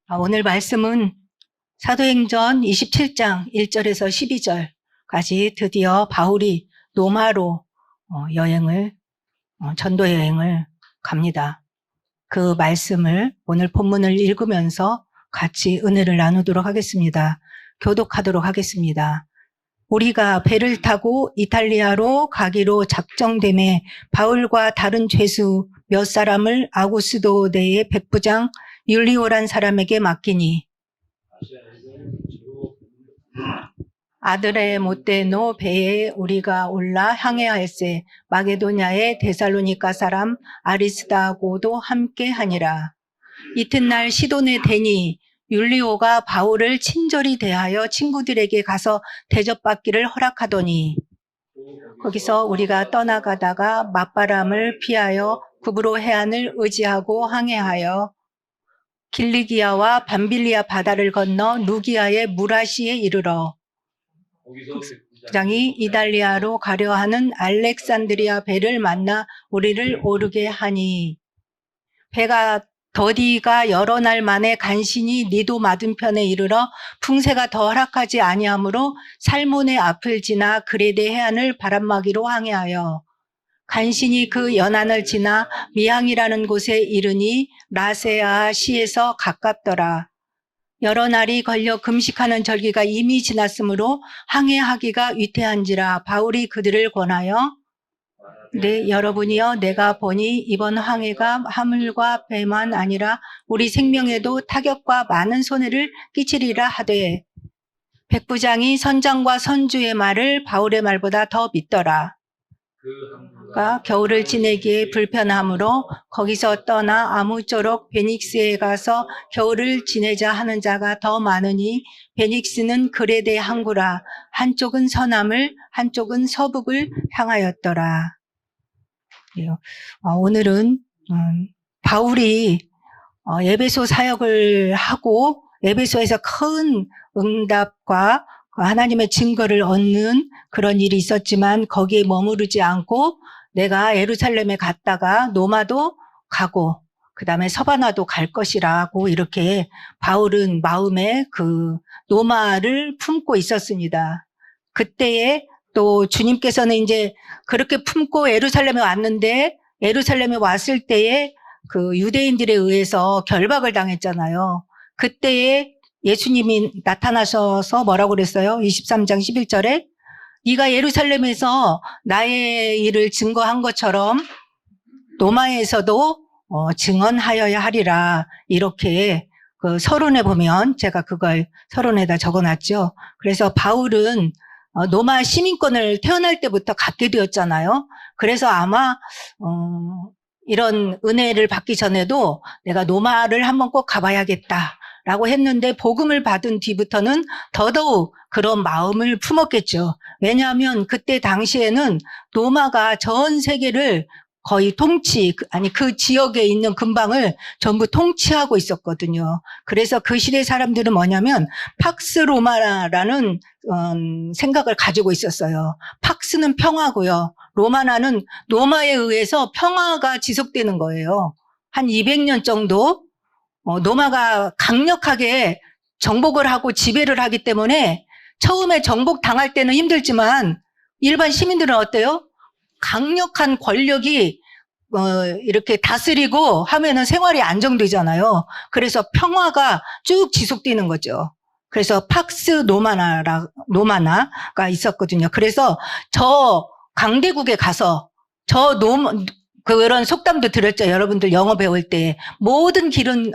오늘 말씀은 사도행전 27장 1절에서 12절까지 드디어 바울이 로마로 전도 여행을 갑니다. 그 말씀을 오늘 본문을 읽으면서 같이 은혜를 나누도록 하겠습니다. 교독하도록 하겠습니다. 우리가 배를 타고 이탈리아로 가기로 작정됨에 바울과 다른 죄수 몇 사람을 아구스도대의 백부장 율리오란 사람에게 맡기니 아드레모테노 배에 우리가 올라 항해하였세. 마게도냐의 데살로니가 사람 아리스다고도 함께 하니라. 이튿날 시돈에 대니 율리오가 바울을 친절히 대하여 친구들에게 가서 대접받기를 허락하더니 거기서 우리가 떠나가다가 맞바람을 피하여 구브로 해안을 의지하고 항해하여 길리기아와 밤빌리아 바다를 건너 누기아의 무라시에 이르러 부장이 이달리아로 가려 하는 알렉산드리아 배를 만나 우리를 오르게 하니 배가 더디가 여러 날 만에 간신히 니도 맞은편에 이르러 풍세가 더 허락하지 아니하므로 살몬의 앞을 지나 그레데 해안을 바람막이로 항해하여 간신히 그 연안을 지나 미항이라는 곳에 이르니 라세아 시에서 가깝더라. 여러 날이 걸려 금식하는 절기가 이미 지났으므로 항해하기가 위태한지라 바울이 그들을 권하여 네, 여러분이여 내가 보니 이번 항해가 화물과 배만 아니라 우리 생명에도 타격과 많은 손해를 끼치리라 하되 백부장이 선장과 선주의 말을 바울의 말보다 더 믿더라. 그가 겨울을 지내기에 불편하므로 거기서 떠나 아무쪼록 베닉스에 가서 겨울을 지내자 하는 자가 더 많으니 베닉스는 그레데 항구라. 한쪽은 서남을 한쪽은 서북을 향하였더라. 오늘은 바울이 에베소 사역을 하고 에베소에서 큰 응답과 하나님의 증거를 얻는 그런 일이 있었지만 거기에 머무르지 않고 내가 예루살렘에 갔다가 노마도 가고 그 다음에 서바나도 갈 것이라고 이렇게 바울은 마음에 그 노마를 품고 있었습니다. 그때에 또 주님께서는 이제 그렇게 품고 예루살렘에 왔는데 예루살렘에 왔을 때에 그 유대인들에 의해서 결박을 당했잖아요. 그때에 예수님이 나타나셔서 뭐라고 그랬어요? 23장 11절에 네가 예루살렘에서 나의 일을 증거한 것처럼 로마에서도 증언하여야 하리라. 이렇게 그 서론에 보면 제가 그걸 서론에다 적어놨죠. 그래서 바울은 로마 시민권을 태어날 때부터 갖게 되었잖아요. 그래서 아마 이런 은혜를 받기 전에도 내가 로마를 한번 꼭 가봐야겠다라고 했는데 복음을 받은 뒤부터는 더더욱 그런 마음을 품었겠죠. 왜냐하면 그때 당시에는 로마가 전 세계를 거의 그 지역에 있는 근방을 전부 통치하고 있었거든요. 그래서 그 시대 사람들은 뭐냐면 팍스 로마라는 생각을 가지고 있었어요. 팍스는 평화고요. 로마나는 로마에 의해서 평화가 지속되는 거예요. 한 200년 정도 로마가 강력하게 정복을 하고 지배를 하기 때문에 처음에 정복 당할 때는 힘들지만 일반 시민들은 어때요? 강력한 권력이 이렇게 다스리고 하면은 생활이 안정되잖아요. 그래서 평화가 쭉 지속되는 거죠. 그래서 팍스 노마나가 있었거든요. 그래서 저 강대국에 가서 그런 속담도 들었죠. 여러분들 영어 배울 때 모든 길은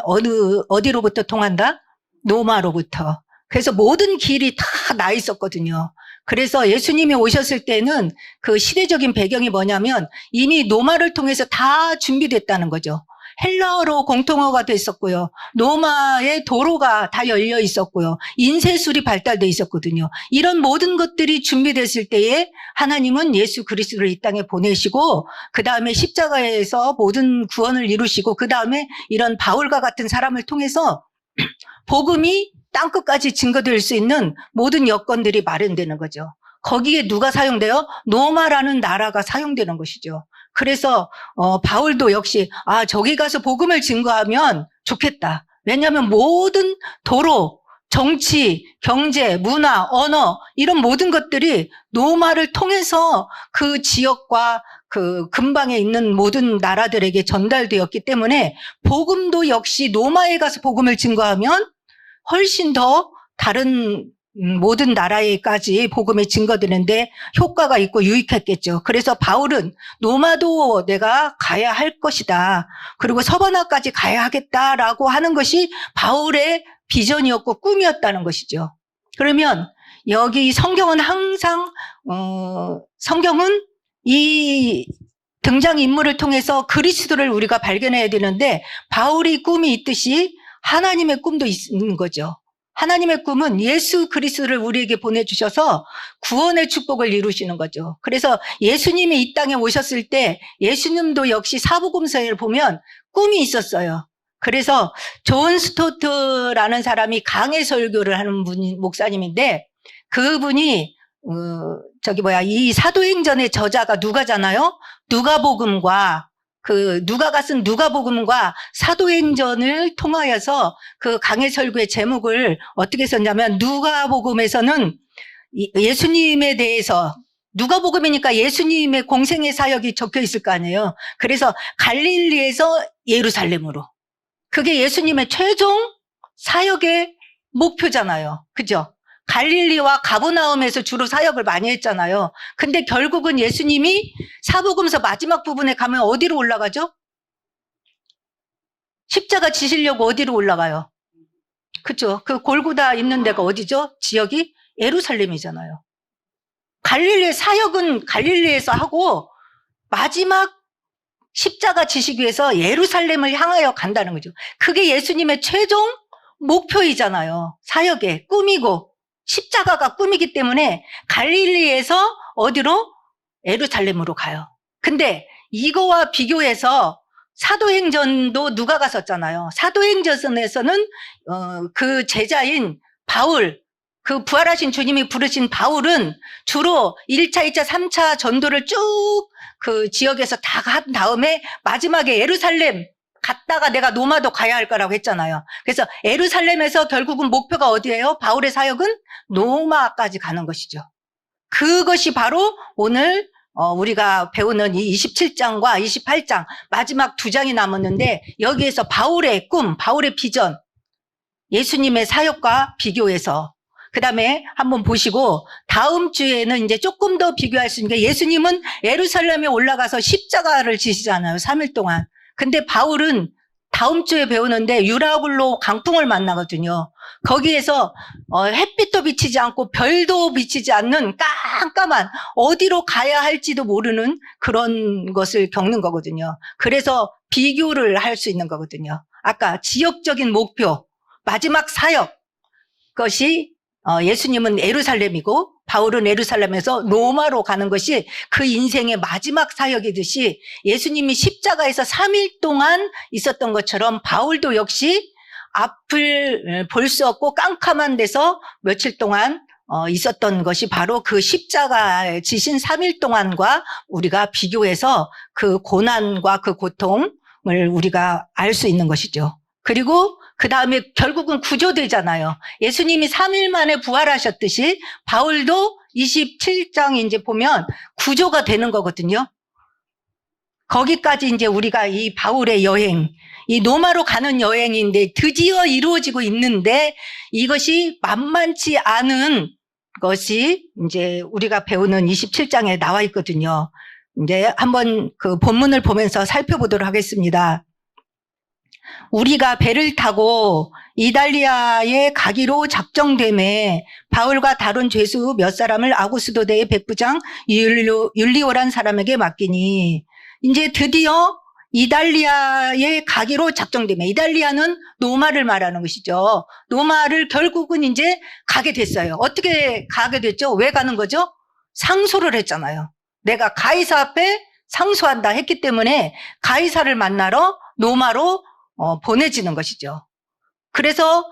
어디로부터 통한다? 로마로부터. 그래서 모든 길이 다 나 있었거든요. 그래서 예수님이 오셨을 때는 그 시대적인 배경이 뭐냐면 이미 로마를 통해서 다 준비됐다는 거죠. 헬라어로 공통어가 됐었고요. 로마의 도로가 다 열려 있었고요. 인쇄술이 발달돼 있었거든요. 이런 모든 것들이 준비됐을 때에 하나님은 예수 그리스도를 이 땅에 보내시고 그 다음에 십자가에서 모든 구원을 이루시고 그 다음에 이런 바울과 같은 사람을 통해서 복음이 땅끝까지 증거될 수 있는 모든 여건들이 마련되는 거죠. 거기에 누가 사용돼요? 로마라는 나라가 사용되는 것이죠. 그래서 바울도 역시 저기 가서 복음을 증거하면 좋겠다. 왜냐하면 모든 도로, 정치, 경제, 문화, 언어 이런 모든 것들이 노마를 통해서 그 지역과 그 근방에 있는 모든 나라들에게 전달되었기 때문에 복음도 역시 노마에 가서 복음을 증거하면 훨씬 더 다른 모든 나라에까지 복음이 증거되는데 효과가 있고 유익했겠죠. 그래서 바울은 노마도 내가 가야 할 것이다. 그리고 서바나까지 가야 하겠다라고 하는 것이 바울의 비전이었고 꿈이었다는 것이죠. 그러면 여기 성경은 항상 성경은 이 등장인물을 통해서 그리스도를 우리가 발견해야 되는데 바울의 꿈이 있듯이 하나님의 꿈도 있는 거죠. 하나님의 꿈은 예수 그리스도를 우리에게 보내주셔서 구원의 축복을 이루시는 거죠. 그래서 예수님이 이 땅에 오셨을 때 예수님도 역시 사복음서를 보면 꿈이 있었어요. 그래서 존 스토트라는 사람이 강해 설교를 하는 분이 목사님인데 그분이 이 사도행전의 저자가 누가잖아요. 누가복음과 누가가 쓴 누가복음과 사도행전을 통하여서 그 강해 설교의 제목을 어떻게 썼냐면 누가복음에서는 예수님에 대해서 누가복음이니까 예수님의 공생의 사역이 적혀 있을 거 아니에요. 그래서 갈릴리에서 예루살렘으로 그게 예수님의 최종 사역의 목표잖아요. 그죠? 갈릴리와 가버나움에서 주로 사역을 많이 했잖아요. 근데 결국은 예수님이 사복음서 마지막 부분에 가면 어디로 올라가죠? 십자가 지시려고 어디로 올라가요? 그죠? 그 골고다 있는 데가 어디죠? 지역이 예루살렘이잖아요. 갈릴리의 사역은 갈릴리에서 하고 마지막 십자가 지시기 위해서 예루살렘을 향하여 간다는 거죠. 그게 예수님의 최종 목표이잖아요. 사역의 꿈이고 십자가가 꿈이기 때문에 갈릴리에서 어디로? 예루살렘으로 가요. 근데 이거와 비교해서 사도행전도 누가가 썼잖아요. 사도행전에서는 그 제자인 바울, 그 부활하신 주님이 부르신 바울은 주로 1차, 2차, 3차 전도를 쭉 그 지역에서 다 한 다음에 마지막에 예루살렘 갔다가 내가 노마도 가야 할 거라고 했잖아요. 그래서 예루살렘에서 결국은 목표가 어디예요? 바울의 사역은 노마까지 가는 것이죠. 그것이 바로 오늘 우리가 배우는 이 27장과 28장 마지막 2장이 남았는데 여기에서 바울의 꿈, 바울의 비전, 예수님의 사역과 비교해서 그 다음에 한번 보시고 다음 주에는 이제 조금 더 비교할 수 있는 게 예수님은 예루살렘에 올라가서 십자가를 지시잖아요. 3일 동안. 근데 바울은 다음 주에 배우는데 유라굴로 강풍을 만나거든요. 거기에서 햇빛도 비치지 않고 별도 비치지 않는 깜깜한 어디로 가야 할지도 모르는 그런 것을 겪는 거거든요. 그래서 비교를 할 수 있는 거거든요. 아까 지역적인 목표, 마지막 사역 것이 예수님은 예루살렘이고 바울은 예루살렘에서 로마로 가는 것이 그 인생의 마지막 사역이듯이 예수님이 십자가에서 3일 동안 있었던 것처럼 바울도 역시 앞을 볼 수 없고 깜깜한 데서 며칠 동안 있었던 것이 바로 그 십자가에 지신 3일 동안과 우리가 비교해서 그 고난과 그 고통을 우리가 알 수 있는 것이죠. 그리고 그 다음에 결국은 구조되잖아요. 예수님이 3일 만에 부활하셨듯이 바울도 27장 이제 보면 구조가 되는 거거든요. 거기까지 이제 우리가 이 바울의 여행, 이 노마로 가는 여행인데 드디어 이루어지고 있는데 이것이 만만치 않은 것이 이제 우리가 배우는 27장에 나와 있거든요. 이제 한번 그 본문을 보면서 살펴보도록 하겠습니다. 우리가 배를 타고 이달리아에 가기로 작정됨에 바울과 다른 죄수 몇 사람을 아구스도대의 백부장 율리오란 사람에게 맡기니 이제 드디어 이달리아에 가기로 작정됨에 이달리아는 노마를 말하는 것이죠. 노마를 결국은 이제 가게 됐어요. 어떻게 가게 됐죠? 왜 가는 거죠? 상소를 했잖아요. 내가 가이사 앞에 상소한다 했기 때문에 가이사를 만나러 노마로 보내지는 것이죠. 그래서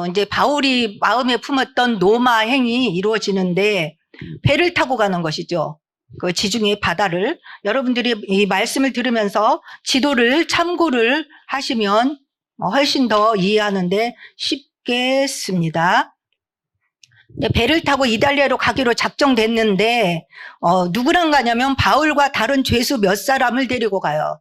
이제 바울이 마음에 품었던 노마 행이 이루어지는데 배를 타고 가는 것이죠. 그 지중해 바다를 여러분들이 이 말씀을 들으면서 지도를 참고를 하시면 훨씬 더 이해하는데 쉽겠습니다. 배를 타고 이달리아로 가기로 작정됐는데 누구랑 가냐면 바울과 다른 죄수 몇 사람을 데리고 가요.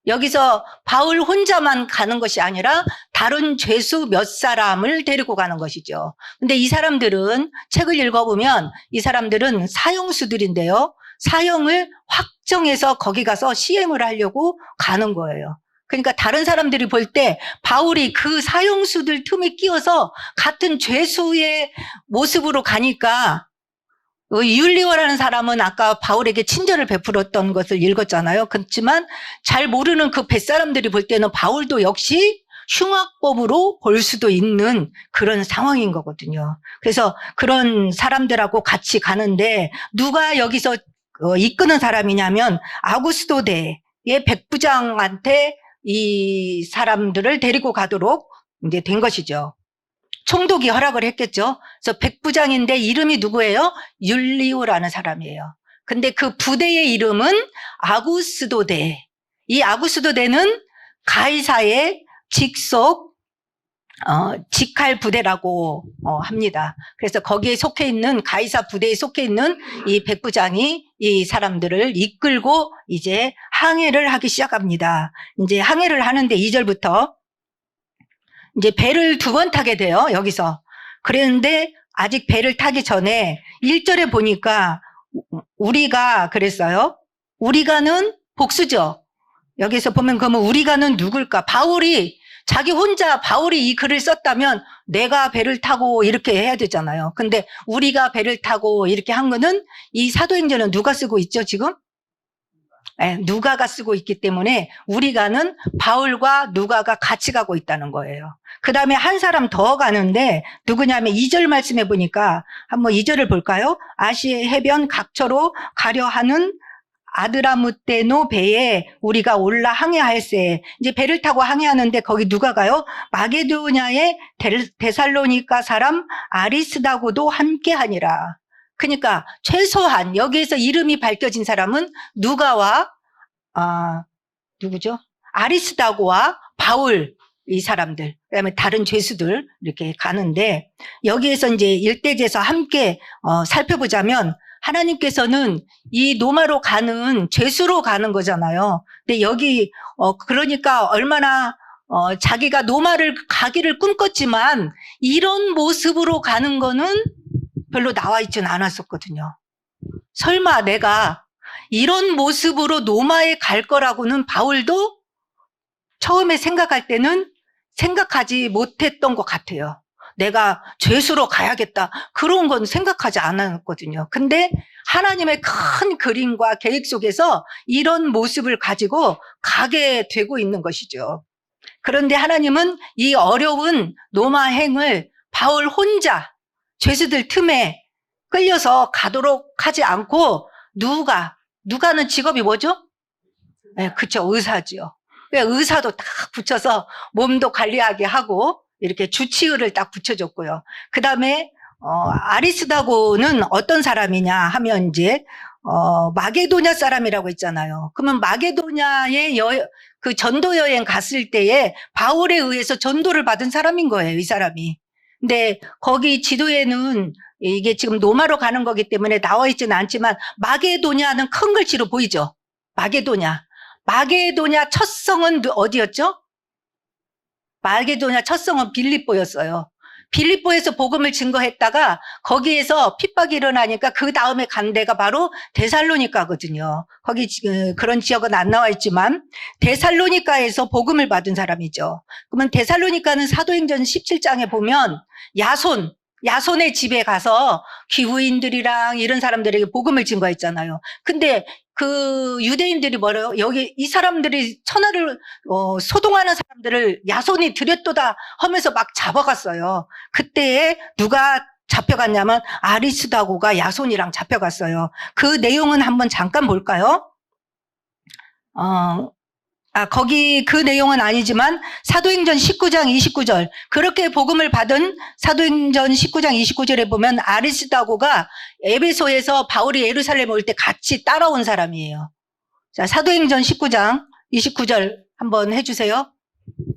여기서 바울 혼자만 가는 것이 아니라 다른 죄수 몇 사람을 데리고 가는 것이죠. 근데 이 사람들은 책을 읽어보면 이 사람들은 사형수들인데요. 사형을 확정해서 거기 가서 시행을 하려고 가는 거예요. 그러니까 다른 사람들이 볼 때 바울이 그 사형수들 틈에 끼어서 같은 죄수의 모습으로 가니까 율리오라는 사람은 아까 바울에게 친절을 베풀었던 것을 읽었잖아요. 그렇지만 잘 모르는 그 뱃사람들이 볼 때는 바울도 역시 흉악범으로 볼 수도 있는 그런 상황인 거거든요. 그래서 그런 사람들하고 같이 가는데 누가 여기서 이끄는 사람이냐면 아구스도대의 백부장한테 이 사람들을 데리고 가도록 이제 된 것이죠. 총독이 허락을 했겠죠. 그래서 백부장인데 이름이 누구예요? 율리오라는 사람이에요. 근데 그 부대의 이름은 아구스도대. 이 아구스도대는 가이사의 직속 직할 부대라고 합니다. 그래서 거기에 속해 있는 가이사 부대에 속해 있는 이 백부장이 이 사람들을 이끌고 이제 항해를 하기 시작합니다. 이제 항해를 하는데 2절부터 이제 배를 2번 타게 돼요. 여기서. 그랬는데 아직 배를 타기 전에 1절에 보니까 우리가 그랬어요. 우리가는 복수죠. 여기서 보면 그러면 우리가는 누굴까? 바울이 자기 혼자 바울이 이 글을 썼다면 내가 배를 타고 이렇게 해야 되잖아요. 근데 우리가 배를 타고 이렇게 한 거는 이 사도행전은 누가 쓰고 있죠, 지금? 네, 누가가 쓰고 있기 때문에 우리가는 바울과 누가가 같이 가고 있다는 거예요. 그 다음에 한 사람 더 가는데 누구냐면 2절 말씀해 보니까 한번 2절을 볼까요? 아시아 해변 각처로 가려 하는 아드라무테노 배에 우리가 올라 항해할세. 이제 배를 타고 항해하는데 거기 누가 가요? 마게도냐의 데살로니가 사람 아리스다고도 함께 하니라. 그러니까 최소한 여기에서 이름이 밝혀진 사람은 누가와 누구죠? 아리스다고와 바울 이 사람들, 그다음에 다른 죄수들 이렇게 가는데 여기에서 이제 일대기에서 함께 살펴보자면 하나님께서는 이 노마로 가는 죄수로 가는 거잖아요. 근데 여기 그러니까 얼마나 자기가 노마를 가기를 꿈꿨지만 이런 모습으로 가는 거는 별로 나와 있지는 않았었거든요. 설마 내가 이런 모습으로 노마에 갈 거라고는 바울도 처음에 생각할 때는 생각하지 못했던 것 같아요. 내가 죄수로 가야겠다. 그런 건 생각하지 않았거든요. 근데 하나님의 큰 그림과 계획 속에서 이런 모습을 가지고 가게 되고 있는 것이죠. 그런데 하나님은 이 어려운 노마행을 바울 혼자 죄수들 틈에 끌려서 가도록 하지 않고 누가는 직업이 뭐죠? 네, 그쵸, 의사지요. 의사도 딱 붙여서 몸도 관리하게 하고 이렇게 주치의를 딱 붙여줬고요. 그 다음에 아리스다고는 어떤 사람이냐 하면 이제 마게도냐 사람이라고 있잖아요. 그러면 마게도냐의 그 전도 여행 갔을 때에 바울에 의해서 전도를 받은 사람인 거예요, 이 사람이. 근데 거기 지도에는 이게 지금 노마로 가는 거기 때문에 나와 있지는 않지만 마게도냐는 큰 글씨로 보이죠? 마게도냐 첫 성은 어디였죠? 마게도냐 첫 성은 빌립보였어요. 빌립보에서 복음을 증거했다가 거기에서 핍박이 일어나니까 그 다음에 간 데가 바로 데살로니가거든요. 거기 그런 지역은 안 나와 있지만 데살로니가에서 복음을 받은 사람이죠. 그러면 데살로니가는 사도행전 17장에 보면 야손의 집에 가서 귀부인들이랑 이런 사람들에게 복음을 증거했잖아요. 근데 그 유대인들이 뭐래요? 여기 이 사람들이 천하를 소동하는 사람들을 야손이 들였도다 하면서 막 잡아갔어요. 그때에 누가 잡혀갔냐면 아리스다고가 야손이랑 잡혀갔어요. 그 내용은 한번 잠깐 볼까요? 거기 그 내용은 아니지만 사도행전 19장 29절 그렇게 복음을 받은 사도행전 19장 29절에 보면 아리스다고가 에베소에서 바울이 예루살렘에 올 때 같이 따라온 사람이에요. 자, 사도행전 19장 29절 한번 해주세요.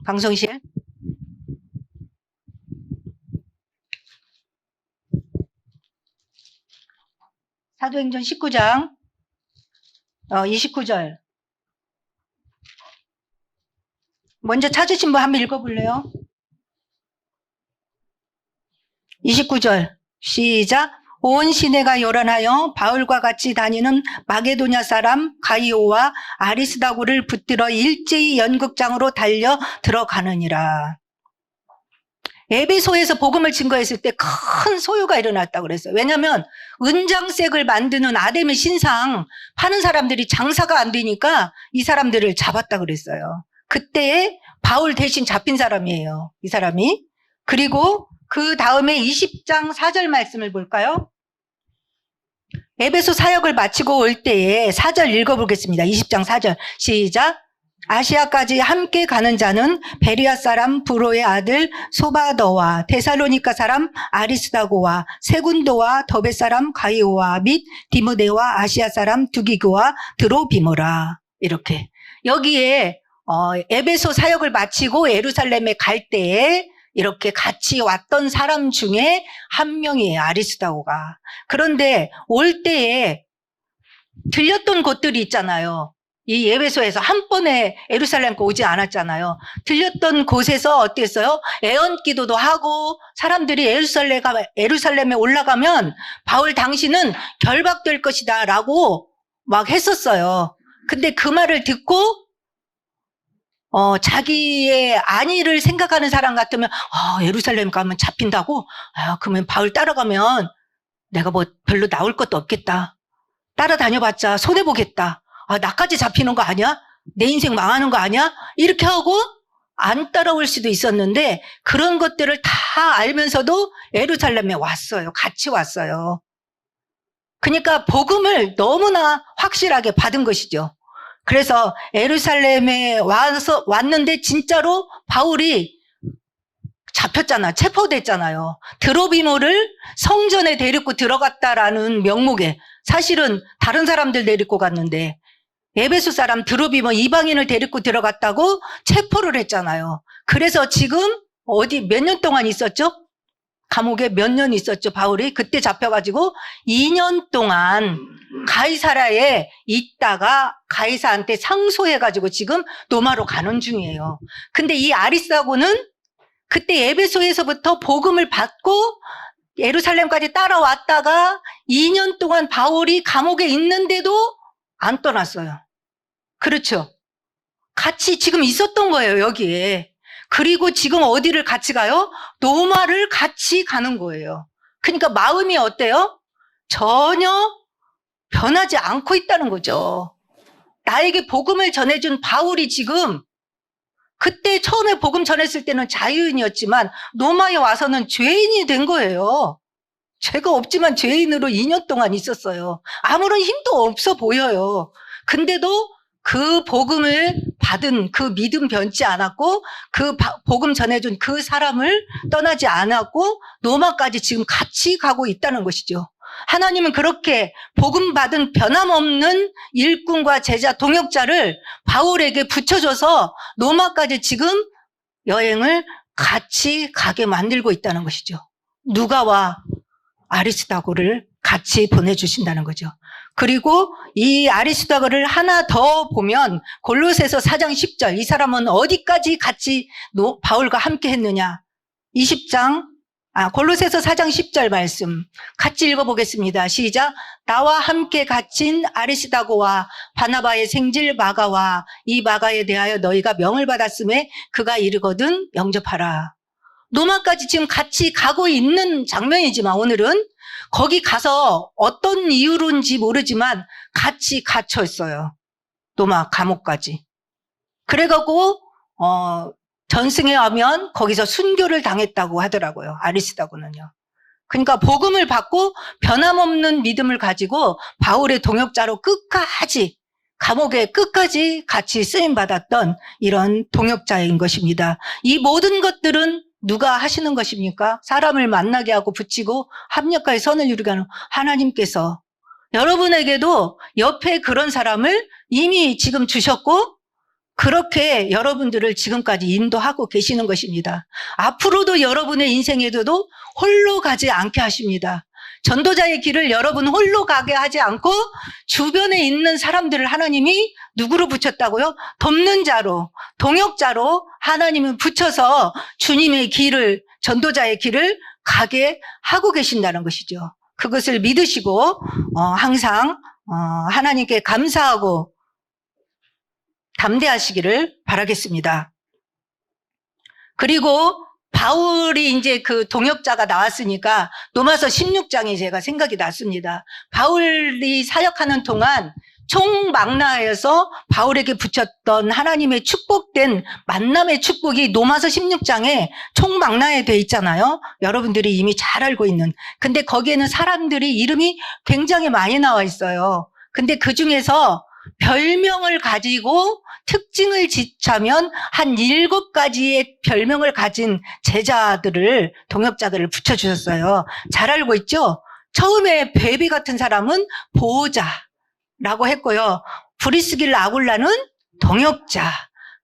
방송실. 사도행전 19장 29절. 먼저 찾으신 분 한번 읽어볼래요? 29절 시작. 온 시내가 요란하여 바울과 같이 다니는 마게도냐 사람 가이오와 아리스다고를 붙들어 일제히 연극장으로 달려 들어가느니라. 에베소에서 복음을 증거했을 때 큰 소요가 일어났다고 그랬어요. 왜냐하면 은장색을 만드는 아데미 신상 파는 사람들이 장사가 안 되니까 이 사람들을 잡았다고 그랬어요. 그때에 바울 대신 잡힌 사람이에요, 이 사람이. 그리고 그 다음에 20장 4절 말씀을 볼까요? 에베소 사역을 마치고 올 때에 4절 읽어보겠습니다. 20장 4절 시작. 아시아까지 함께 가는 자는 베리아 사람 브로의 아들 소바더와 데살로니가 사람 아리스다고와 세군도와 더베 사람 가이오와 및 디모데와 아시아 사람 두기고와 드로비모라. 이렇게 여기에 에베소 사역을 마치고 예루살렘에 갈 때에 이렇게 같이 왔던 사람 중에 한 명이에요, 아리스다고가. 그런데 올 때에 들렸던 곳들이 있잖아요. 이 에베소에서 한 번에 예루살렘 오지 않았잖아요. 들렸던 곳에서 어땠어요? 애언기도도 하고 사람들이 예루살렘에 올라가면 바울 당신은 결박될 것이다 라고 막 했었어요. 근데 그 말을 듣고 자기의 안위를 생각하는 사람 같으면 예루살렘 가면 잡힌다고? 그러면 바울 따라가면 내가 뭐 별로 나올 것도 없겠다. 따라다녀봤자 손해보겠다. 나까지 잡히는 거 아니야? 내 인생 망하는 거 아니야? 이렇게 하고 안 따라올 수도 있었는데 그런 것들을 다 알면서도 예루살렘에 왔어요. 같이 왔어요. 그러니까 복음을 너무나 확실하게 받은 것이죠. 그래서 예루살렘에 왔는데 진짜로 바울이 잡혔잖아. 체포됐잖아요. 드로비모를 성전에 데리고 들어갔다라는 명목에 사실은 다른 사람들 데리고 갔는데 에베소 사람 드로비모 이방인을 데리고 들어갔다고 체포를 했잖아요. 그래서 지금 몇 년 동안 있었죠? 감옥에 몇 년 있었죠, 바울이? 그때 잡혀가지고 2년 동안 가이사라에 있다가 가이사한테 상소해가지고 지금 로마로 가는 중이에요. 근데 이 아리스다고는 그때 에베소에서부터 복음을 받고 예루살렘까지 따라왔다가 2년 동안 바울이 감옥에 있는데도 안 떠났어요. 그렇죠? 같이 지금 있었던 거예요, 여기에. 그리고 지금 어디를 같이 가요? 로마를 같이 가는 거예요. 그러니까 마음이 어때요? 전혀 변하지 않고 있다는 거죠. 나에게 복음을 전해준 바울이 지금 그때 처음에 복음 전했을 때는 자유인이었지만 로마에 와서는 죄인이 된 거예요. 죄가 없지만 죄인으로 2년 동안 있었어요. 아무런 힘도 없어 보여요. 근데도 그 복음을 받은 그 믿음 변치 않았고 그 복음 전해준 그 사람을 떠나지 않았고 로마까지 지금 같이 가고 있다는 것이죠. 하나님은 그렇게 복음 받은 변함없는 일꾼과 제자 동역자를 바울에게 붙여줘서 로마까지 지금 여행을 같이 가게 만들고 있다는 것이죠. 누가와 아리스다고를 같이 보내주신다는 거죠. 그리고 이 아리스다고를 하나 더 보면 골로새서 4장 10절, 이 사람은 어디까지 같이 바울과 함께 했느냐? 골로새서 4장 10절 말씀 같이 읽어보겠습니다. 시작. 나와 함께 갇힌 아리스다고와 바나바의 생질 마가와 이 마가에 대하여 너희가 명을 받았음에 그가 이르거든 영접하라. 로마까지 지금 같이 가고 있는 장면이지만 오늘은 거기 가서 어떤 이유로인지 모르지만 같이 갇혀 있어요. 로마 감옥까지. 그래갖고 전승에 가면 거기서 순교를 당했다고 하더라고요. 아리스다고는요. 그러니까 복음을 받고 변함없는 믿음을 가지고 바울의 동역자로 끝까지 감옥에 끝까지 같이 쓰임받았던 이런 동역자인 것입니다. 이 모든 것들은 누가 하시는 것입니까? 사람을 만나게 하고 붙이고 합력하여 선을 이루게 하는 하나님께서 여러분에게도 옆에 그런 사람을 이미 지금 주셨고 그렇게 여러분들을 지금까지 인도하고 계시는 것입니다. 앞으로도 여러분의 인생에도 홀로 가지 않게 하십니다. 전도자의 길을 여러분 홀로 가게 하지 않고 주변에 있는 사람들을 하나님이 누구로 붙였다고요? 돕는 자로, 동역자로 하나님은 붙여서 주님의 길을, 전도자의 길을 가게 하고 계신다는 것이죠. 그것을 믿으시고 항상 하나님께 감사하고 담대하시기를 바라겠습니다. 그리고 바울이 이제 그 동역자가 나왔으니까 로마서 16장이 제가 생각이 났습니다. 바울이 사역하는 동안 총망라에서 바울에게 붙였던 하나님의 축복된 만남의 축복이 로마서 16장에 총망라에 돼 있잖아요. 여러분들이 이미 잘 알고 있는. 근데 거기에는 사람들이 이름이 굉장히 많이 나와 있어요. 근데 그 중에서 별명을 가지고 특징을 지자면 한 7가지의 별명을 가진 제자들을, 동역자들을 붙여주셨어요. 잘 알고 있죠? 처음에 베비 같은 사람은 보호자라고 했고요. 브리스길라 아굴라는 동역자,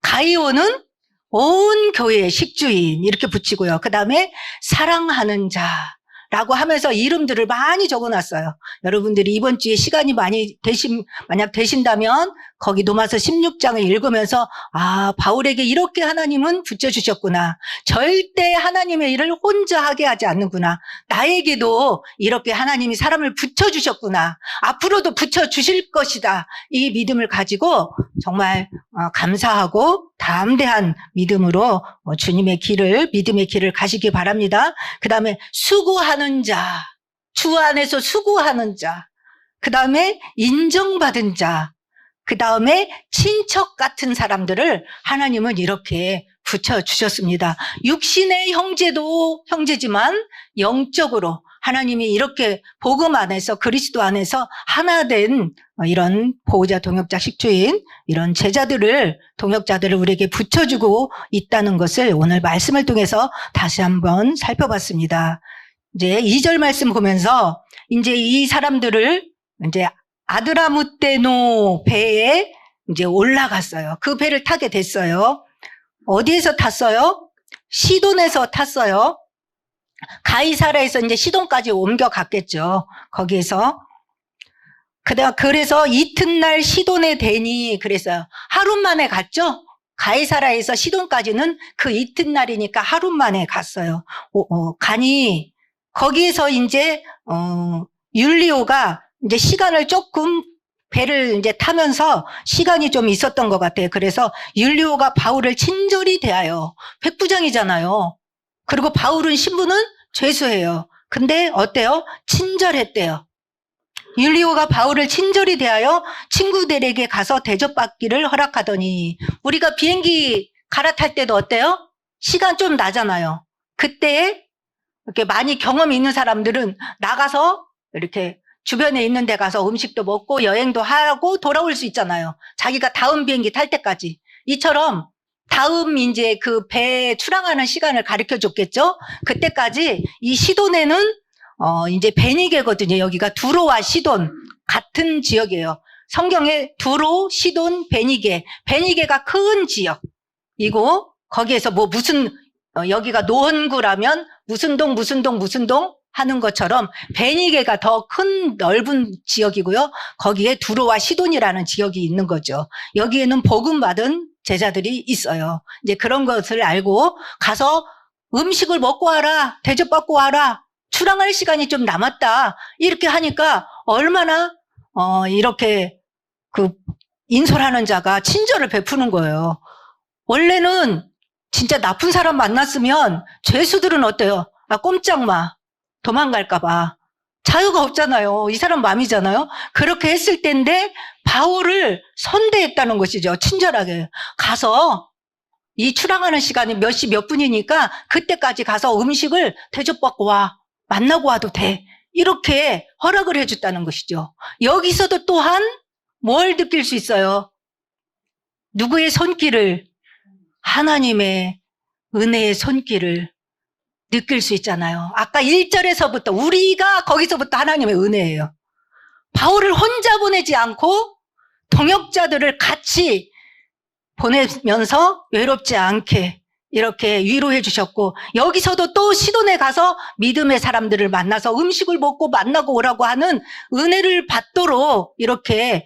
가이오는 온 교회의 식주인 이렇게 붙이고요. 그 다음에 사랑하는 자라고 하면서 이름들을 많이 적어놨어요. 여러분들이 이번 주에 시간이 만약 되신다면 거기 로마서 16장을 읽으면서 바울에게 이렇게 하나님은 붙여주셨구나. 절대 하나님의 일을 혼자 하게 하지 않는구나. 나에게도 이렇게 하나님이 사람을 붙여주셨구나. 앞으로도 붙여주실 것이다. 이 믿음을 가지고 정말 감사하고 담대한 믿음으로 주님의 길을, 믿음의 길을 가시기 바랍니다. 그 다음에 수고하는 자, 주 안에서 수고하는 자, 그 다음에 인정받은 자, 그 다음에 친척 같은 사람들을 하나님은 이렇게 붙여주셨습니다. 육신의 형제도 형제지만 영적으로 하나님이 이렇게 복음 안에서, 그리스도 안에서 하나 된 이런 보호자, 동역자, 식주인 이런 제자들을, 동역자들을 우리에게 붙여주고 있다는 것을 오늘 말씀을 통해서 다시 한번 살펴봤습니다. 이제 2절 말씀 보면서 이제 이 사람들을 이제 아드라무테노 배에 이제 올라갔어요. 그 배를 타게 됐어요. 어디에서 탔어요? 시돈에서 탔어요. 가이사라에서 이제 시돈까지 옮겨갔겠죠. 거기에서. 그래서 이튿날 시돈에 대니 그랬어요. 하루 만에 갔죠? 가이사라에서 시돈까지는 그 이튿날이니까 하루 만에 갔어요. 가니 거기에서 이제 율리오가 이제 시간을 조금 배를 이제 타면서 시간이 좀 있었던 것 같아요. 그래서 율리오가 바울을 친절히 대하여, 백부장이잖아요. 그리고 바울은 신분은 죄수예요. 근데 어때요? 친절했대요. 율리오가 바울을 친절히 대하여 친구들에게 가서 대접받기를 허락하더니, 우리가 비행기 갈아탈 때도 어때요? 시간 좀 나잖아요. 그때 이렇게 많이 경험이 있는 사람들은 나가서 이렇게 주변에 있는 데 가서 음식도 먹고 여행도 하고 돌아올 수 있잖아요. 자기가 다음 비행기 탈 때까지. 이처럼 다음 이제 그 배에 출항하는 시간을 가르쳐 줬겠죠? 그때까지 이 시돈에는 이제 베니게거든요. 여기가 두로와 시돈 같은 지역이에요. 성경에 두로, 시돈, 베니게. 베니게가 큰 지역이고 거기에서 뭐 무슨 여기가 노원구라면 무슨 동 하는 것처럼 베니게가 더 큰 넓은 지역이고요. 거기에 두로와 시돈이라는 지역이 있는 거죠. 여기에는 복음 받은 제자들이 있어요. 이제 그런 것을 알고 가서 음식을 먹고 와라, 대접받고 와라, 출항할 시간이 좀 남았다. 이렇게 하니까 얼마나 이렇게 그 인솔하는 자가 친절을 베푸는 거예요. 원래는 진짜 나쁜 사람 만났으면 죄수들은 어때요? 꼼짝마. 도망갈까봐. 자유가 없잖아요. 이 사람 맘이잖아요. 그렇게 했을 때인데 바울을 선대했다는 것이죠. 친절하게. 가서 이 출항하는 시간이 몇 시 몇 분이니까 그때까지 가서 음식을 대접받고 와. 만나고 와도 돼. 이렇게 허락을 해줬다는 것이죠. 여기서도 또한 뭘 느낄 수 있어요? 누구의 손길을? 하나님의 은혜의 손길을 느낄 수 있잖아요. 아까 1절에서부터 우리가 거기서부터 하나님의 은혜예요. 바울을 혼자 보내지 않고 동역자들을 같이 보내면서 외롭지 않게 이렇게 위로해 주셨고, 여기서도 또 시돈에 가서 믿음의 사람들을 만나서 음식을 먹고 만나고 오라고 하는 은혜를 받도록 이렇게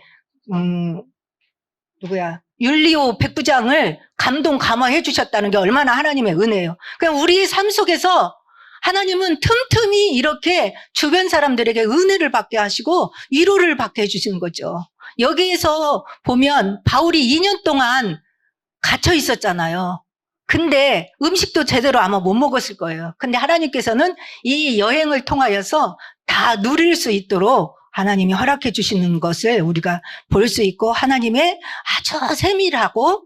율리오 백부장을 감동 감화해 주셨다는 게 얼마나 하나님의 은혜예요. 그냥 우리의 삶 속에서 하나님은 틈틈이 이렇게 주변 사람들에게 은혜를 받게 하시고 위로를 받게 해주시는 거죠. 여기에서 보면 바울이 2년 동안 갇혀 있었잖아요. 근데 음식도 제대로 아마 못 먹었을 거예요. 근데 하나님께서는 이 여행을 통하여서 다 누릴 수 있도록 하나님이 허락해 주시는 것을 우리가 볼 수 있고, 하나님의 아주 세밀하고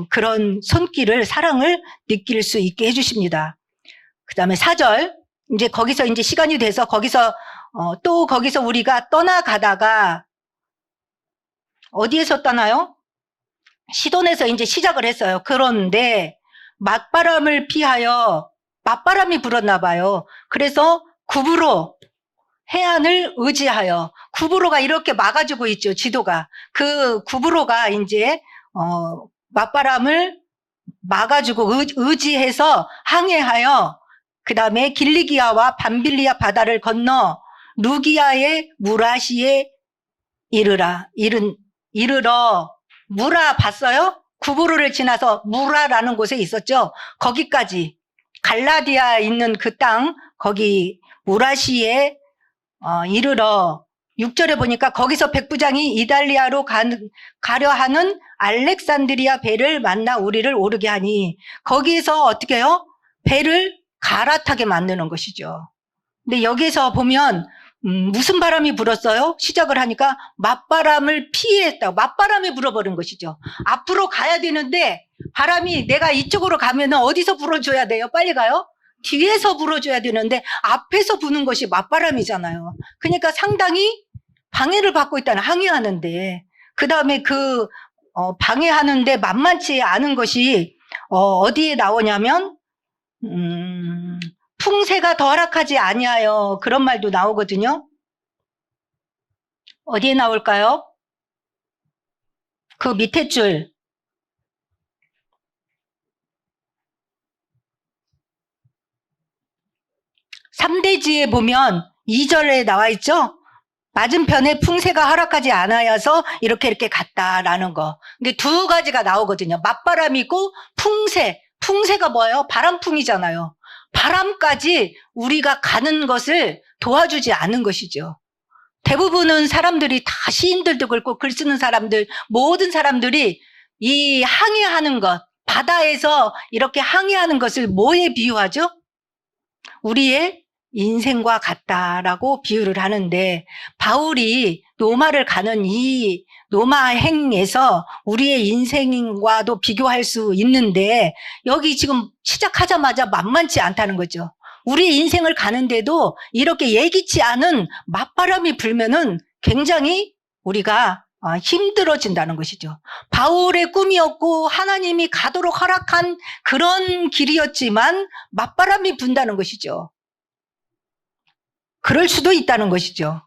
그런 손길을, 사랑을 느낄 수 있게 해주십니다. 그 다음에 4절, 이제 거기서 이제 시간이 돼서 거기서 또 거기서 우리가 떠나가다가 어디에서 떠나요? 시돈에서 이제 시작을 했어요. 그런데 맞바람을 피하여 맞바람이 불었나 봐요. 그래서 구브로 해안을 의지하여, 구브로가 이렇게 막아주고 있죠, 지도가. 그 구브로가 이제 맞바람을 막아주고 의지해서 항해하여 그 다음에 길리기아와 밤빌리아 바다를 건너 루기아의 무라시에 이르러 무라 봤어요? 구브로를 지나서 무라라는 곳에 있었죠. 거기까지 갈라디아 있는 그 땅, 거기 무라시에 이르러 6절에 보니까 거기서 백부장이 이달리아로 가려 하는 알렉산드리아 배를 만나 우리를 오르게 하니, 거기에서 어떻게 해요? 배를 갈아타게 만드는 것이죠. 근데 여기서 보면 무슨 바람이 불었어요? 시작을 하니까 맞바람을 피했다고, 맞바람이 불어버린 것이죠. 앞으로 가야 되는데 바람이, 내가 이쪽으로 가면 어디서 불어줘야 돼요? 빨리 가요? 뒤에서 불어줘야 되는데 앞에서 부는 것이 맞바람이잖아요. 그러니까 상당히 방해를 받고 있다는, 항해하는데. 그 다음에 방해하는데 만만치 않은 것이 어디에 나오냐면 풍세가 더 허락하지 아니하여, 그런 말도 나오거든요. 어디에 나올까요? 그 밑에 줄. 3대지에 보면 2절에 나와 있죠? 맞은편에 풍세가 허락하지 않아서 이렇게 갔다라는 거. 근데 두 가지가 나오거든요. 맞바람이고 풍세. 풍세가 뭐예요? 바람풍이잖아요. 바람까지 우리가 가는 것을 도와주지 않은 것이죠. 대부분은 사람들이 다, 시인들도 그렇고 글 쓰는 사람들, 모든 사람들이 이 항해하는 것, 바다에서 이렇게 항해하는 것을 뭐에 비유하죠? 우리의 인생과 같다라고 비유를 하는데, 바울이 로마를 가는 이 로마행에서 우리의 인생과도 비교할 수 있는데, 여기 지금 시작하자마자 만만치 않다는 거죠. 우리의 인생을 가는데도 이렇게 예기치 않은 맞바람이 불면은 굉장히 우리가 힘들어진다는 것이죠. 바울의 꿈이었고 하나님이 가도록 허락한 그런 길이었지만 맞바람이 분다는 것이죠. 그럴 수도 있다는 것이죠.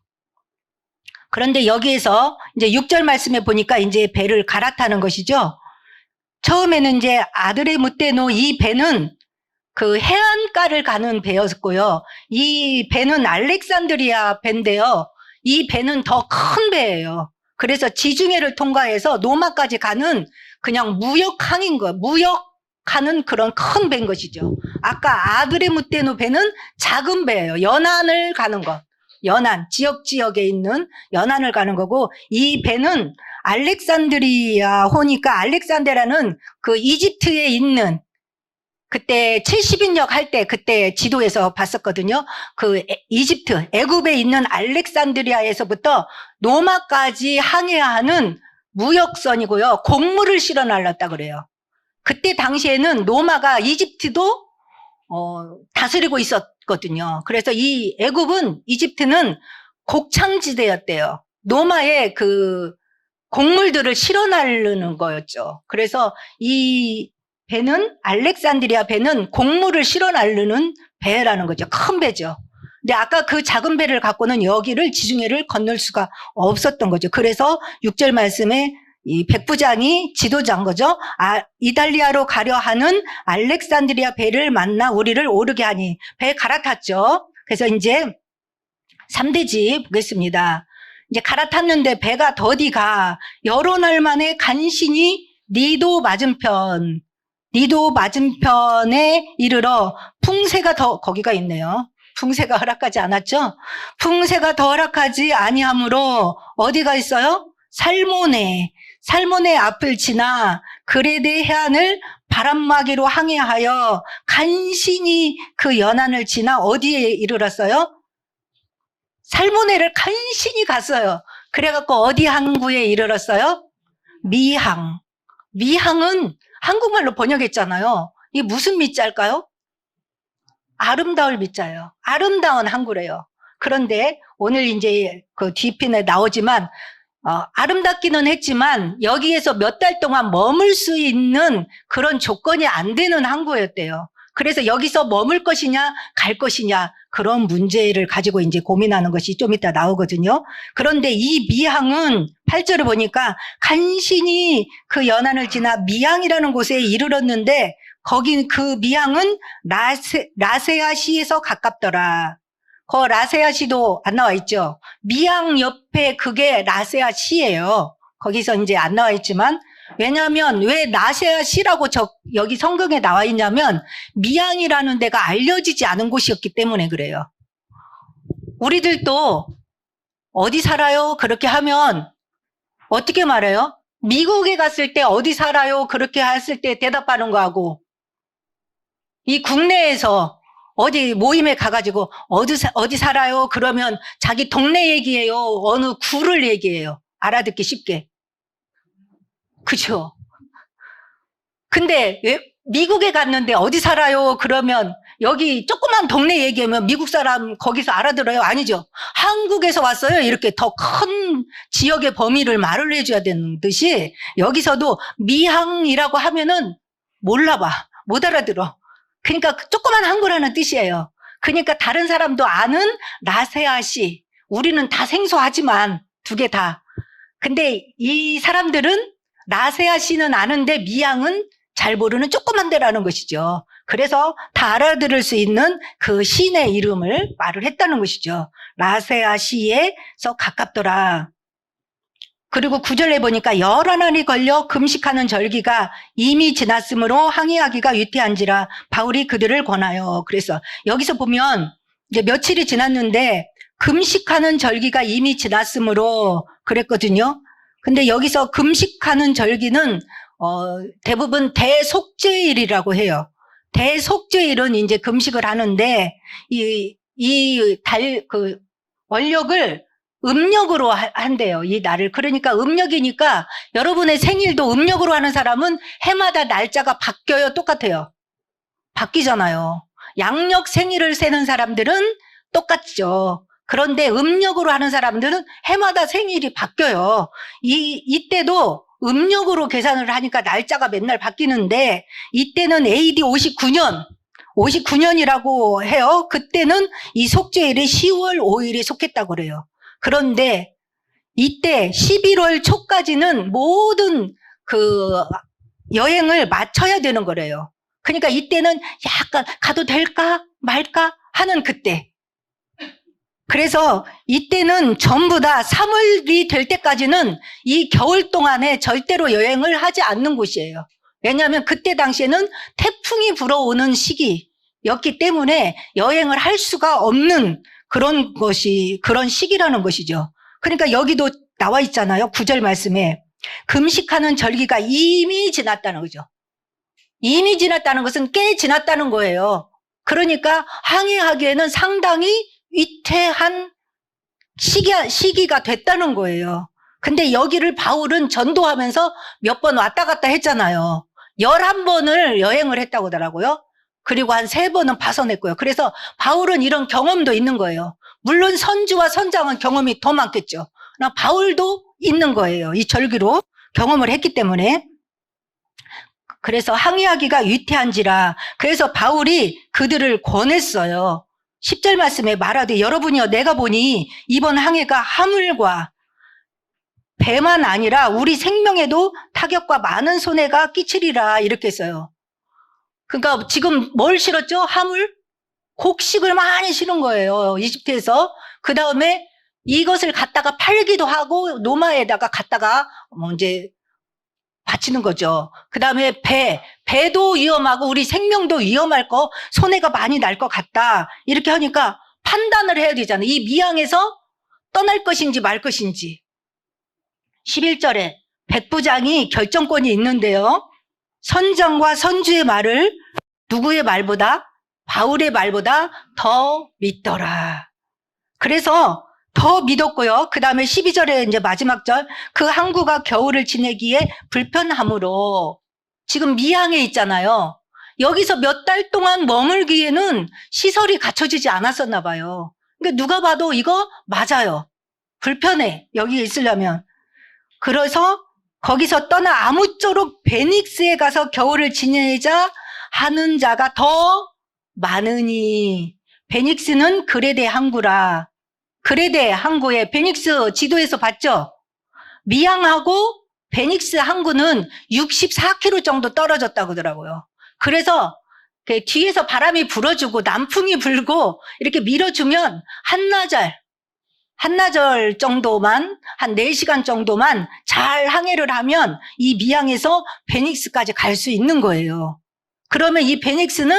그런데 여기에서 이제 6절 말씀에 보니까 이제 배를 갈아타는 것이죠. 처음에는 이제 아드레무테노, 이 배는 그 해안가를 가는 배였고요. 이 배는 알렉산드리아 배인데요. 이 배는 더 큰 배예요. 그래서 지중해를 통과해서 로마까지 가는 그냥 무역항인 거예요. 무역하는 그런 큰 배인 것이죠. 아까 아드레무테노 배는 작은 배예요. 연안을 가는 것. 연안, 지역에 있는 연안을 가는 거고, 이 배는 알렉산드리아 호니까, 알렉산드리아는 그 이집트에 있는, 그때 70인역 할 때 그때 지도에서 봤었거든요. 그 이집트, 애굽에 있는 알렉산드리아에서부터 로마까지 항해하는 무역선이고요. 곡물을 실어 날랐다 그래요. 그때 당시에는 로마가 이집트도 다스리고 있었거든요. 그래서 이 애굽은, 이집트는 곡창지대였대요. 로마의 그 곡물들을 실어 나르는 거였죠. 그래서 이 배는, 알렉산드리아 배는 곡물을 실어 나르는 배라는 거죠. 큰 배죠. 근데 아까 그 작은 배를 갖고는 여기를, 지중해를 건널 수가 없었던 거죠. 그래서 6절 말씀에 이 백부장이 지도자인 거죠. 이탈리아로 가려 하는 알렉산드리아 배를 만나 우리를 오르게 하니. 배 갈아탔죠. 그래서 이제 3대지 보겠습니다. 이제 갈아탔는데 배가 더디가 여러 날 만에 간신히 니도 맞은편에 이르러 풍세가 거기가 있네요. 풍세가 허락하지 않았죠? 풍세가 더 허락하지 아니하므로 어디가 있어요? 살모네 앞을 지나 그레데 해안을 바람막이로 항해하여 간신히 그 연안을 지나 어디에 이르렀어요? 살모네를 간신히 갔어요. 그래갖고 어디 항구에 이르렀어요? 미항은 한국말로 번역했잖아요. 이게 무슨 미자일까요? 아름다울 미자예요. 아름다운 항구래요. 그런데 오늘 이제 그 뒤편에 나오지만 아름답기는 했지만 여기에서 몇 달 동안 머물 수 있는 그런 조건이 안 되는 항구였대요. 그래서 여기서 머물 것이냐 갈 것이냐 그런 문제를 가지고 이제 고민하는 것이 좀 이따 나오거든요. 그런데 이 미항은 8절을 보니까 간신히 그 연안을 지나 미항이라는 곳에 이르렀는데 거기 그 미항은 라세아시에서 가깝더라. 그 라세아시도 안 나와 있죠. 미항 옆에 그게 라세아시예요. 거기서 이제 안 나와 있지만 왜냐하면 왜 라세아시라고 여기 성경에 나와 있냐면 미항이라는 데가 알려지지 않은 곳이었기 때문에 그래요. 우리들도 어디 살아요? 그렇게 하면 어떻게 말해요? 미국에 갔을 때 어디 살아요? 그렇게 했을 때 대답하는 거하고 이 국내에서 어디 모임에 가가지고 어디 살아요? 그러면 자기 동네 얘기예요? 어느 구를 얘기해요? 알아듣기 쉽게. 그죠? 근데 미국에 갔는데 어디 살아요? 그러면 여기 조그만 동네 얘기하면 미국 사람 거기서 알아들어요? 아니죠. 한국에서 왔어요? 이렇게 더 큰 지역의 범위를 말을 해줘야 되는 듯이 여기서도 미항이라고 하면은 몰라봐. 못 알아들어. 그러니까 조그만 항구라는 뜻이에요. 그러니까 다른 사람도 아는 라세아시. 우리는 다 생소하지만 두 개 다. 근데 이 사람들은 라세아시는 아는데 미항은 잘 모르는 조그만 데라는 것이죠. 그래서 다 알아들을 수 있는 그 시내 이름을 말을 했다는 것이죠. 라세아시에서 가깝더라. 그리고 9절에 보니까 여러 날이 걸려 금식하는 절기가 이미 지났으므로 항해하기가 위태한지라 바울이 그들을 권하여. 그래서 여기서 보면 이제 며칠이 지났는데 금식하는 절기가 이미 지났으므로 그랬거든요. 근데 여기서 금식하는 절기는 대부분 대속죄일이라고 해요. 대속죄일은 이제 금식을 하는데 그 원력을 음력으로 한대요. 이 날을. 그러니까 음력이니까 여러분의 생일도 음력으로 하는 사람은 해마다 날짜가 바뀌어요. 똑같아요. 바뀌잖아요. 양력 생일을 세는 사람들은 똑같죠. 그런데 음력으로 하는 사람들은 해마다 생일이 바뀌어요. 이때도 음력으로 계산을 하니까 날짜가 맨날 바뀌는데 이때는 AD 59년이라고 해요. 그때는 이 속죄일이 10월 5일에 속했다고 그래요. 그런데 이때 11월 초까지는 모든 그 여행을 마쳐야 되는 거래요. 그러니까 이때는 약간 가도 될까 말까 하는 그때. 그래서 이때는 전부 다 3월이 될 때까지는 이 겨울 동안에 절대로 여행을 하지 않는 곳이에요. 왜냐하면 그때 당시에는 태풍이 불어오는 시기였기 때문에 여행을 할 수가 없는 그런 시기라는 것이죠. 그러니까 여기도 나와 있잖아요. 9절 말씀에 금식하는 절기가 이미 지났다는 거죠. 이미 지났다는 것은 꽤 지났다는 거예요. 그러니까 항해하기에는 상당히 위태한 시기가 됐다는 거예요. 근데 여기를 바울은 전도하면서 몇 번 왔다 갔다 했잖아요. 11번을 여행을 했다고 하더라고요. 그리고 한 3번은 파선했고요. 그래서 바울은 이런 경험도 있는 거예요. 물론 선주와 선장은 경험이 더 많겠죠. 그러나 바울도 있는 거예요. 이 절기로 경험을 했기 때문에. 그래서 항해하기가 위태한지라. 그래서 바울이 그들을 권했어요. 10절 말씀에 말하되 여러분이여 내가 보니 이번 항해가 하물과 배만 아니라 우리 생명에도 타격과 많은 손해가 끼치리라 이렇게 써요. 그러니까 지금 뭘 실었죠? 화물? 곡식을 많이 실은 거예요. 이집트에서. 그 다음에 이것을 갖다가 팔기도 하고 노마에다가 갖다가 이제 바치는 거죠. 그 다음에 배도 위험하고 우리 생명도 위험할 거, 손해가 많이 날 것 같다. 이렇게 하니까 판단을 해야 되잖아요. 이 미항에서 떠날 것인지 말 것인지. 11절에 백부장이 결정권이 있는데요. 선장과 선주의 말을 누구의 말보다? 바울의 말보다 더 믿더라. 그래서 더 믿었고요. 그 다음에 12절에 이제 마지막 절, 그 항구가 겨울을 지내기에 불편함으로 지금 미항에 있잖아요. 여기서 몇 달 동안 머물기에는 시설이 갖춰지지 않았었나 봐요. 그러니까 누가 봐도 이거 맞아요. 불편해. 여기에 있으려면. 그래서 거기서 떠나 아무쪼록 베닉스에 가서 겨울을 지내자 하는 자가 더 많으니. 베닉스는 그레데 항구라. 그레데 항구에 베닉스 지도에서 봤죠? 미항하고 베닉스 항구는 64km 정도 떨어졌다고 하더라고요. 그래서 뒤에서 바람이 불어주고 남풍이 불고 이렇게 밀어주면 한나절 정도만, 한 4시간 정도만 잘 항해를 하면 이 미항에서 베닉스까지 갈 수 있는 거예요. 그러면 이 베닉스는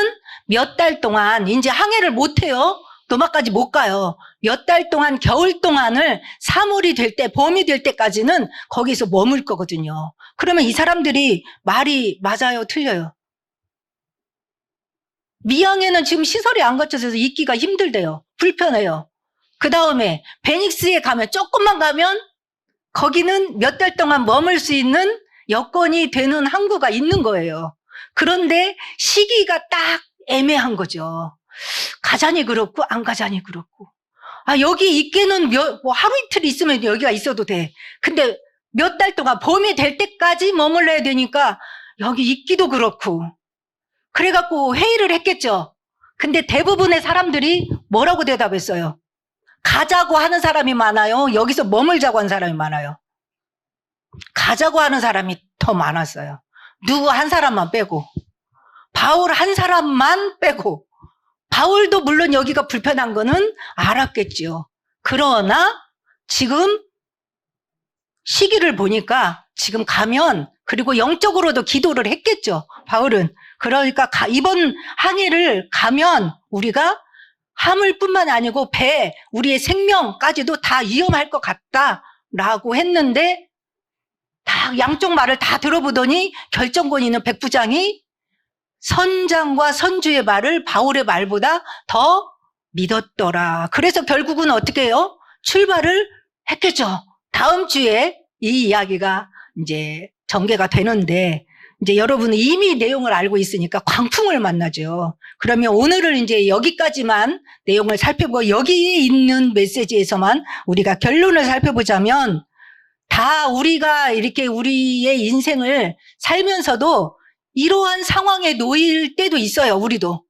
몇 달 동안 이제 항해를 못 해요. 노마까지 못 가요. 몇 달 동안, 겨울 동안을 3월이 될 때, 봄이 될 때까지는 거기서 머물 거거든요. 그러면 이 사람들이 말이 맞아요, 틀려요? 미항에는 지금 시설이 안 갖춰져서 있기가 힘들대요. 불편해요. 그 다음에 베닉스에 가면, 조금만 가면 거기는 몇 달 동안 머물 수 있는 여건이 되는 항구가 있는 거예요. 그런데 시기가 딱 애매한 거죠. 가자니 그렇고 안 가자니 그렇고. 여기 있기는 하루 이틀 있으면 여기가 있어도 돼. 근데 몇 달 동안 봄이 될 때까지 머물러야 되니까 여기 있기도 그렇고. 그래갖고 회의를 했겠죠. 근데 대부분의 사람들이 뭐라고 대답했어요? 가자고 하는 사람이 많아요? 여기서 머물자고 하는 사람이 많아요? 가자고 하는 사람이 더 많았어요. 누구 한 사람만 빼고. 바울 한 사람만 빼고. 바울도 물론 여기가 불편한 거는 알았겠지요. 그러나 지금 시기를 보니까 지금 가면, 그리고 영적으로도 기도를 했겠죠. 바울은. 그러니까 이번 항해를 가면 우리가 화물뿐만 아니고 배, 우리의 생명까지도 다 위험할 것 같다라고 했는데, 다 양쪽 말을 다 들어보더니 결정권 있는 백부장이 선장과 선주의 말을 바울의 말보다 더 믿었더라. 그래서 결국은 어떻게 해요? 출발을 했겠죠. 다음 주에 이 이야기가 이제 전개가 되는데, 이제 여러분은 이미 내용을 알고 있으니까 광풍을 만나죠. 그러면 오늘은 이제 여기까지만 내용을 살펴보고, 여기에 있는 메시지에서만 우리가 결론을 살펴보자면, 다 우리가 이렇게 우리의 인생을 살면서도 이러한 상황에 놓일 때도 있어요. 우리도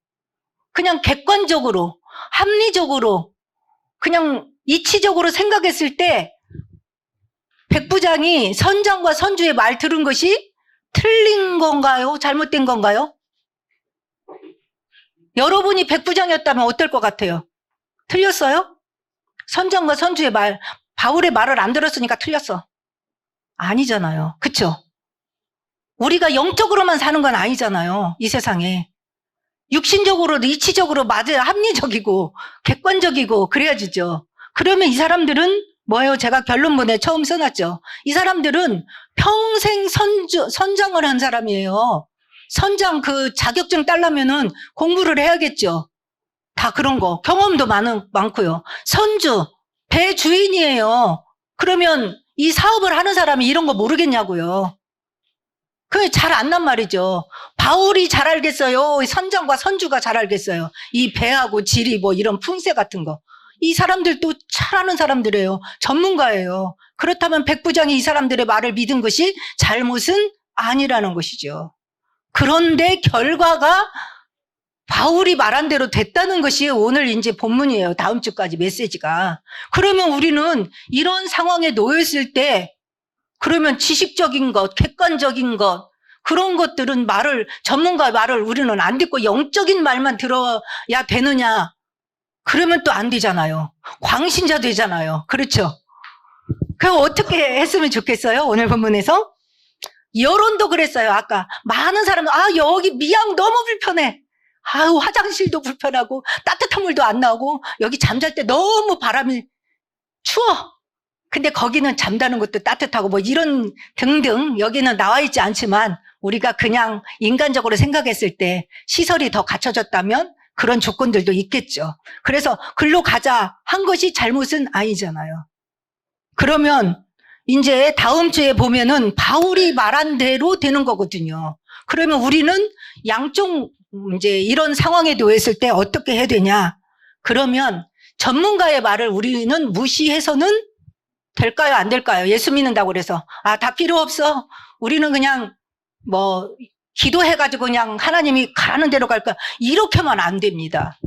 그냥 객관적으로, 합리적으로, 그냥 이치적으로 생각했을 때 백부장이 선장과 선주의 말 들은 것이 틀린 건가요? 잘못된 건가요? 여러분이 백부장이었다면 어떨 것 같아요? 틀렸어요? 선장과 선주의 말, 바울의 말을 안 들었으니까 틀렸어. 아니잖아요. 그쵸? 우리가 영적으로만 사는 건 아니잖아요. 이 세상에. 육신적으로도, 이치적으로 맞아야 합리적이고 객관적이고 그래야지죠. 그러면 이 사람들은 뭐예요? 제가 결론문에 처음 써놨죠. 이 사람들은 평생 선장을 한 사람이에요. 선장 그 자격증 따려면은 공부를 해야겠죠. 다 그런 거. 경험도 많고요. 선주, 배 주인이에요. 그러면 이 사업을 하는 사람이 이런 거 모르겠냐고요. 그게 잘 안단 말이죠. 바울이 잘 알겠어요? 선장과 선주가 잘 알겠어요? 이 배하고 지리 뭐 이런 풍세 같은 거. 이 사람들도 잘 아는 사람들이에요. 전문가예요. 그렇다면 백부장이 이 사람들의 말을 믿은 것이 잘못은 아니라는 것이죠. 그런데 결과가 바울이 말한 대로 됐다는 것이 오늘 이제 본문이에요. 다음 주까지 메시지가. 그러면 우리는 이런 상황에 놓였을 때 그러면 지식적인 것, 객관적인 것, 그런 것들은 전문가의 말을 우리는 안 듣고 영적인 말만 들어야 되느냐? 그러면 또 안 되잖아요. 광신자 되잖아요. 그렇죠? 그럼 어떻게 했으면 좋겠어요? 오늘 본문에서? 여론도 그랬어요. 아까 많은 사람은 여기 미양 너무 불편해. 화장실도 불편하고 따뜻한 물도 안 나오고 여기 잠잘 때 너무 바람이 추워. 근데 거기는 잠자는 것도 따뜻하고 뭐 이런 등등 여기는 나와 있지 않지만 우리가 그냥 인간적으로 생각했을 때 시설이 더 갖춰졌다면 그런 조건들도 있겠죠. 그래서 글로 가자 한 것이 잘못은 아니잖아요. 그러면 이제 다음 주에 보면은 바울이 말한 대로 되는 거거든요. 그러면 우리는 양쪽 이제 이런 상황에 놓였을 때 어떻게 해야 되냐? 그러면 전문가의 말을 우리는 무시해서는 될까요? 안 될까요? 예수 믿는다고 그래서 다 필요 없어. 우리는 그냥 뭐 기도해가지고 그냥 하나님이 가는 대로 갈까? 이렇게만 안 됩니다.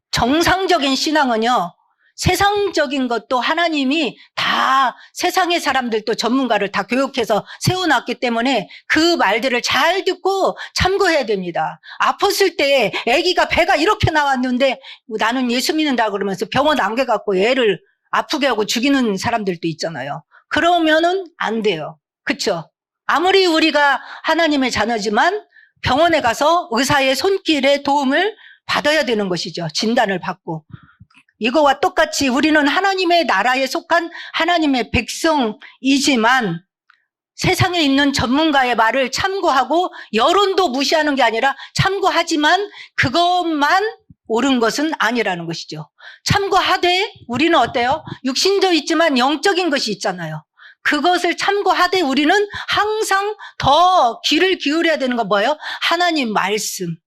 정상적인 신앙은요. 세상적인 것도 하나님이 다 세상의 사람들도 전문가를 다 교육해서 세워놨기 때문에 그 말들을 잘 듣고 참고해야 됩니다. 아팠을 때 아기가 배가 이렇게 나왔는데 나는 예수 믿는다 그러면서 병원 안겨갖고 애를 아프게 하고 죽이는 사람들도 있잖아요. 그러면은 안 돼요. 그렇죠? 아무리 우리가 하나님의 자녀지만 병원에 가서 의사의 손길의 도움을 받아야 되는 것이죠. 진단을 받고. 이거와 똑같이 우리는 하나님의 나라에 속한 하나님의 백성이지만 세상에 있는 전문가의 말을 참고하고 여론도 무시하는 게 아니라 참고하지만 그것만 옳은 것은 아니라는 것이죠. 참고하되 우리는 어때요? 육신도 있지만 영적인 것이 있잖아요. 그것을 참고하되 우리는 항상 더 귀를 기울여야 되는 건 뭐예요? 하나님 말씀.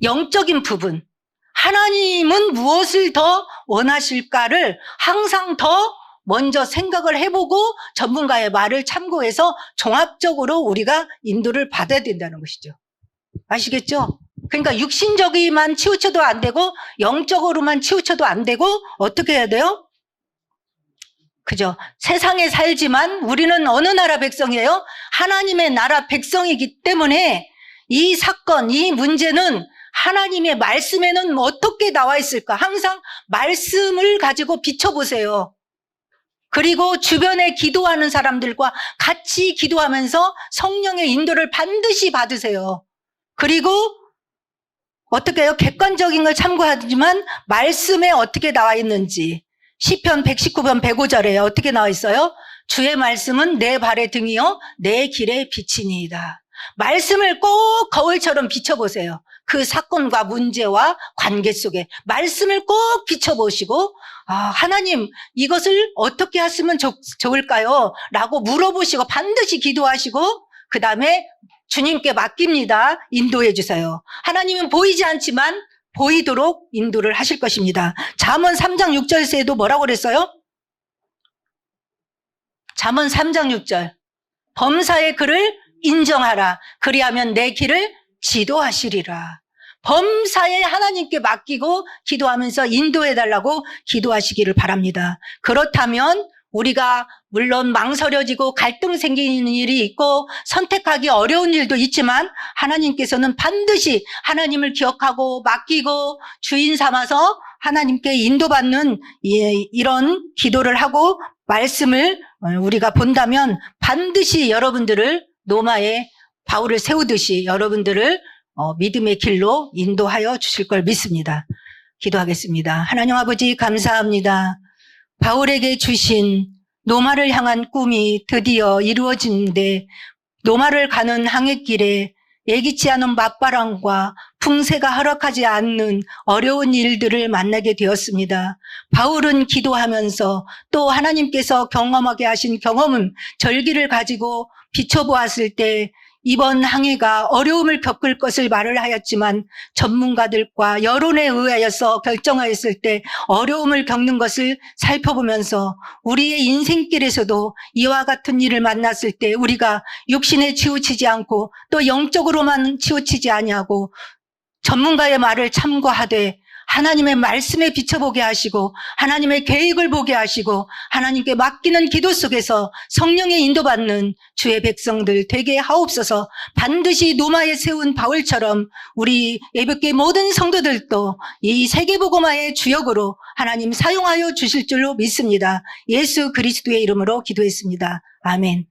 영적인 부분. 하나님은 무엇을 더 원하실까를 항상 더 먼저 생각을 해보고 전문가의 말을 참고해서 종합적으로 우리가 인도를 받아야 된다는 것이죠. 아시겠죠? 그러니까 육신적이만 치우쳐도 안 되고 영적으로만 치우쳐도 안 되고 어떻게 해야 돼요? 그죠? 세상에 살지만 우리는 어느 나라 백성이에요? 하나님의 나라 백성이기 때문에 이 사건, 이 문제는 하나님의 말씀에는 어떻게 나와 있을까? 항상 말씀을 가지고 비춰보세요. 그리고 주변에 기도하는 사람들과 같이 기도하면서 성령의 인도를 반드시 받으세요. 그리고 어떻게 해요? 객관적인 걸 참고하지만 말씀에 어떻게 나와 있는지 시편 119편 105절에 어떻게 나와 있어요? 주의 말씀은 내 발의 등이요 내 길의 빛이니이다. 말씀을 꼭 거울처럼 비춰보세요. 그 사건과 문제와 관계 속에 말씀을 꼭 비춰보시고 하나님 이것을 어떻게 하시면 좋을까요? 라고 물어보시고 반드시 기도하시고 그 다음에 주님께 맡깁니다. 인도해 주세요. 하나님은 보이지 않지만 보이도록 인도를 하실 것입니다. 잠언 3장 6절에도 뭐라고 그랬어요? 잠언 3장 6절 범사의 글을 인정하라. 그리하면 내 길을 지도하시리라. 범사에 하나님께 맡기고 기도하면서 인도해달라고 기도하시기를 바랍니다. 그렇다면 우리가 물론 망설여지고 갈등 생기는 일이 있고 선택하기 어려운 일도 있지만 하나님께서는 반드시 하나님을 기억하고 맡기고 주인 삼아서 하나님께 인도받는 이런 기도를 하고 말씀을 우리가 본다면 반드시 여러분들을 노마에 바울을 세우듯이 여러분들을 믿음의 길로 인도하여 주실 걸 믿습니다. 기도하겠습니다. 하나님 아버지 감사합니다. 바울에게 주신 노마를 향한 꿈이 드디어 이루어지는데 노마를 가는 항해길에 예기치 않은 맞바람과 풍세가 허락하지 않는 어려운 일들을 만나게 되었습니다. 바울은 기도하면서 또 하나님께서 경험하게 하신 경험은 절기를 가지고 비춰보았을 때 이번 항해가 어려움을 겪을 것을 말을 하였지만 전문가들과 여론에 의하여서 결정하였을 때 어려움을 겪는 것을 살펴보면서 우리의 인생길에서도 이와 같은 일을 만났을 때 우리가 육신에 치우치지 않고 또 영적으로만 치우치지 아니하고 전문가의 말을 참고하되 하나님의 말씀에 비춰보게 하시고 하나님의 계획을 보게 하시고 하나님께 맡기는 기도 속에서 성령의 인도받는 주의 백성들 되게 하옵소서. 반드시 노마에 세운 바울처럼 우리 예배교회 모든 성도들도 이 세계복음화의 주역으로 하나님 사용하여 주실 줄로 믿습니다. 예수 그리스도의 이름으로 기도했습니다. 아멘.